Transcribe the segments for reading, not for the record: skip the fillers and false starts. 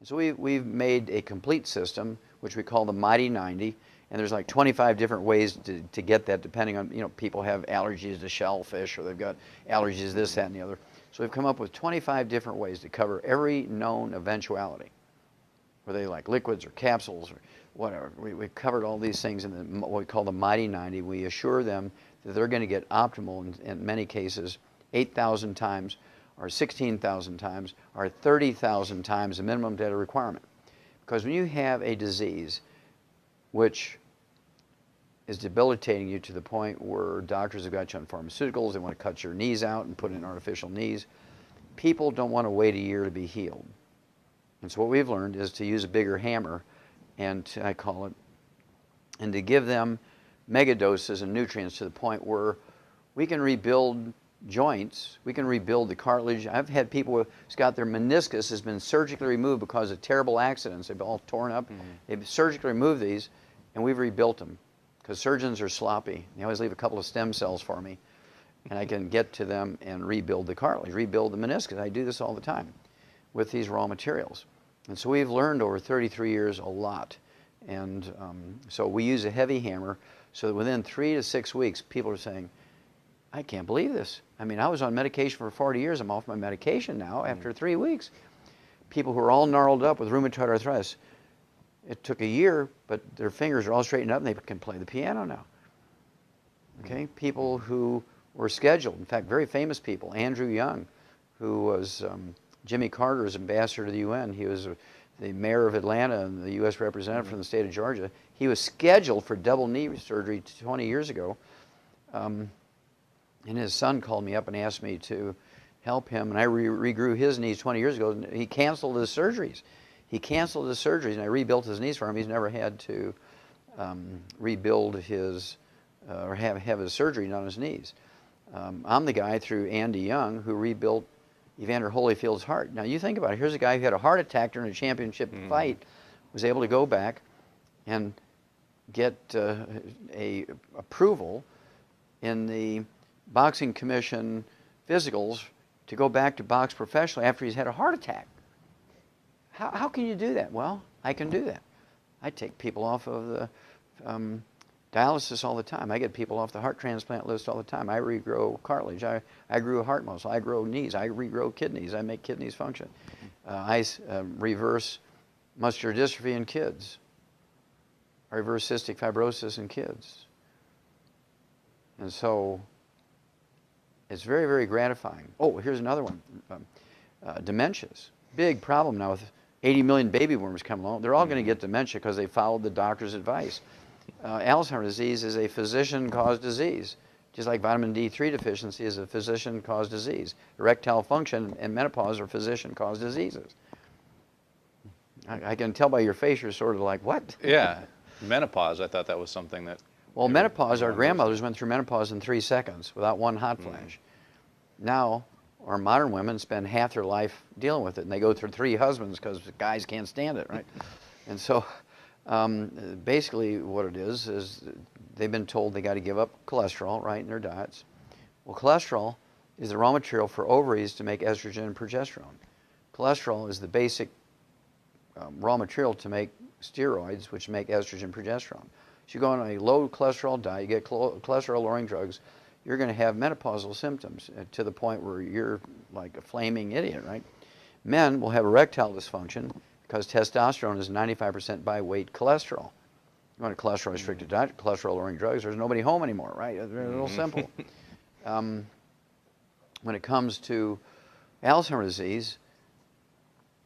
So we've made a complete system, which we call the Mighty 90, and there's like 25 different ways to get that, depending on, people have allergies to shellfish, or they've got allergies to this, that, and the other. So we've come up with 25 different ways to cover every known eventuality, whether they like liquids or capsules or whatever. We've covered all these things in what we call the Mighty 90. We assure them that they're going to get optimal, in many cases, 8,000 times, or 16,000 times, or 30,000 times the minimum data requirement. Because when you have a disease which is debilitating you to the point where doctors have got you on pharmaceuticals, they want to cut your knees out and put in artificial knees, people don't want to wait a year to be healed. And so what we've learned is to use a bigger hammer, and I call it, and to give them mega doses of nutrients to the point where we can rebuild joints, we can rebuild the cartilage. I've had people who's got their meniscus has been surgically removed because of terrible accidents. They've all torn up. They've surgically removed these, and we've rebuilt them, because surgeons are sloppy. They always leave a couple of stem cells for me, and I can get to them and rebuild the cartilage, rebuild the meniscus. I do this all the time with these raw materials. And so we've learned over 33 years a lot. And so we use a heavy hammer so that within 3 to 6 weeks, people are saying, I can't believe this. I mean, I was on medication for 40 years. I'm off my medication now after 3 weeks. People who are all gnarled up with rheumatoid arthritis, it took a year, but their fingers are all straightened up and they can play the piano now. Okay, people who were scheduled, in fact, very famous people, Andrew Young, who was Jimmy Carter's ambassador to the UN. He was the mayor of Atlanta and the U.S. representative from the state of Georgia. He was scheduled for double knee surgery 20 years ago. And his son called me up and asked me to help him, and I regrew his knees 20 years ago. He canceled his surgeries. He canceled his surgeries, and I rebuilt his knees for him. He's never had to rebuild his, or have his surgery on his knees. I'm the guy through Andy Young who rebuilt Evander Holyfield's heart. Now you think about it. Here's a guy who had a heart attack during a championship fight, was able to go back and get a approval in the Boxing Commission physicals to go back to box professionally after he's had a heart attack. How can you do that? Well, I can do that. I take people off of the dialysis all the time. I get people off the heart transplant list all the time. I regrow cartilage. I grew a heart muscle. I grow knees. I regrow kidneys. I make kidneys function. I reverse muscular dystrophy in kids. I reverse cystic fibrosis in kids. And so it's very, very gratifying. Oh, here's another one. Dementias. Big problem now with 80 million baby boomers coming along. They're all going to get dementia because they followed the doctor's advice. Alzheimer's disease is a physician-caused disease, just like vitamin D3 deficiency is a physician-caused disease. Erectile function and menopause are physician-caused diseases. I can tell by your face you're sort of like, what? Yeah, menopause, I thought that was something that... Well, menopause, our grandmothers went through menopause in 3 seconds without one hot flash. Now, our modern women spend half their life dealing with it, and they go through 3 husbands because guys can't stand it, right? And so basically what it is they've been told they got to give up cholesterol, right, in their diets. Well, cholesterol is the raw material for ovaries to make estrogen and progesterone. Cholesterol is the basic raw material to make steroids, which make estrogen and progesterone. So you go on a low cholesterol diet, you get cholesterol-lowering drugs, you're going to have menopausal symptoms to the point where you're like a flaming idiot, right? Men will have erectile dysfunction because testosterone is 95% by weight cholesterol. You want a cholesterol-restricted diet, cholesterol-lowering drugs, there's nobody home anymore, right? It's real simple. When it comes to Alzheimer's disease,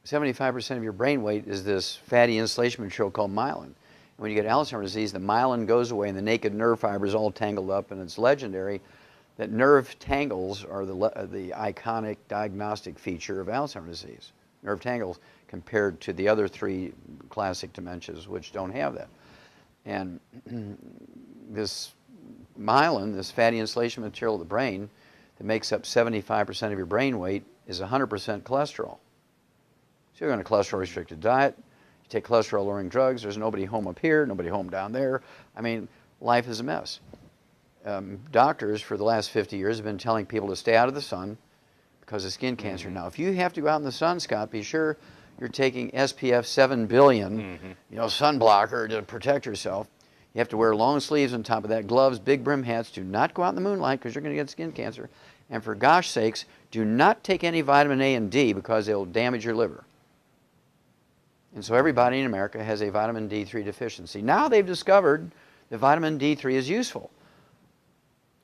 75% of your brain weight is this fatty insulation material called myelin. When you get Alzheimer's disease, the myelin goes away and the naked nerve fibers all tangled up, and it's legendary that nerve tangles are the iconic diagnostic feature of Alzheimer's disease. Nerve tangles compared to the other 3 classic dementias which don't have that. And this myelin, this fatty insulation material of the brain that makes up 75% of your brain weight, is 100% cholesterol. So you're on a cholesterol-restricted diet, take cholesterol-lowering drugs, there's nobody home up here, nobody home down there. I mean, life is a mess. Doctors for the last 50 years have been telling people to stay out of the sun because of skin cancer. Now, if you have to go out in the sun, Scott, be sure you're taking SPF 7 billion, you know, sunblocker to protect yourself. You have to wear long sleeves on top of that, gloves, big brim hats. Do not go out in the moonlight because you're going to get skin cancer. And for gosh sakes, do not take any vitamin A and D because they'll damage your liver. And so everybody in America has a vitamin D3 deficiency. Now they've discovered that vitamin D3 is useful.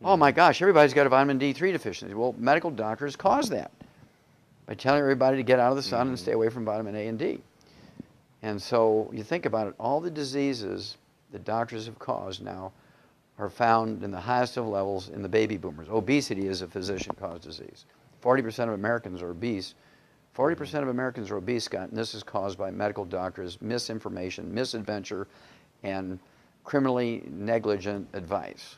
Oh my gosh, everybody's got a vitamin D3 deficiency. Well, medical doctors cause that by telling everybody to get out of the sun and stay away from vitamin A and D. And so you think about it, all the diseases that doctors have caused now are found in the highest of levels in the baby boomers. Obesity is a physician-caused disease. 40% of Americans are obese. 40% of Americans are obese, Scott, and this is caused by medical doctors' misinformation, misadventure, and criminally negligent advice.